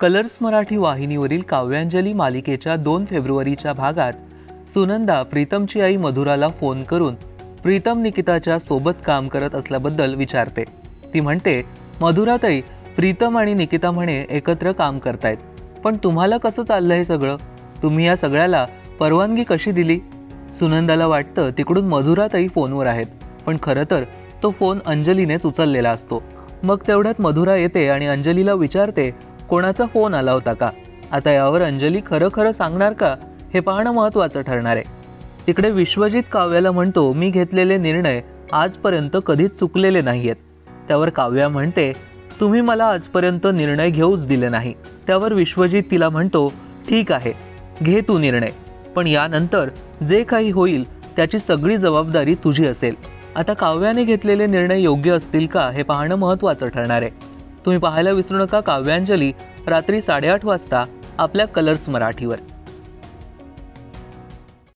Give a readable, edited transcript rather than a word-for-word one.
Colours Marathi वाहिनीवरील काव्यांजली मालिकेच्या 2 फेब्रुवारीच्या भागात सुनंदा प्रीतमची आई मधुराला फोन करून प्रीतम निकिताच्या सोबत काम करत असल्याबद्दल विचारते। ती म्हणते, मधुराताई, प्रीतम आणि निकिता म्हणे एकत्र काम करतायत, पण तुम्हाला कसं चाललं हे सगळं? तुम्ही या सगळ्याला परवानगी कशी दिली? सुनंदाला वाटतं तिकडून मधुराताई फोनवर आहेत, पण खरं तर तो फोन अंजलीनेच उचललेला असतो। मग तेवढ्यात मधुरा येते आणि अंजलीला विचारते, कोणाचा फोन आला होता का? आता यावर अंजली खरं खरं सांगणार का हे पाहणं महत्त्वाचं ठरणार आहे। तिकडे विश्वजित काव्याला म्हणतो, मी घेतलेले निर्णय आजपर्यंत कधीच चुकलेले नाहीयेत। त्यावर काव्या म्हणते, तुम्ही मला आजपर्यंत निर्णय घेऊच दिले नाही। त्यावर विश्वजित तिला म्हणतो, ठीक आहे, घे तू निर्णय, पण यानंतर जे काही होईल त्याची सगळी जबाबदारी तुझी असेल। आता काव्याने घेतलेले निर्णय योग्य असतील का हे पाहणं महत्त्वाचं ठरणार आहे। तुम्ही पाहायला विसरू नका काव्यांजली रात्री 8:30 वाजता आपल्या कलर्स मराठीवर।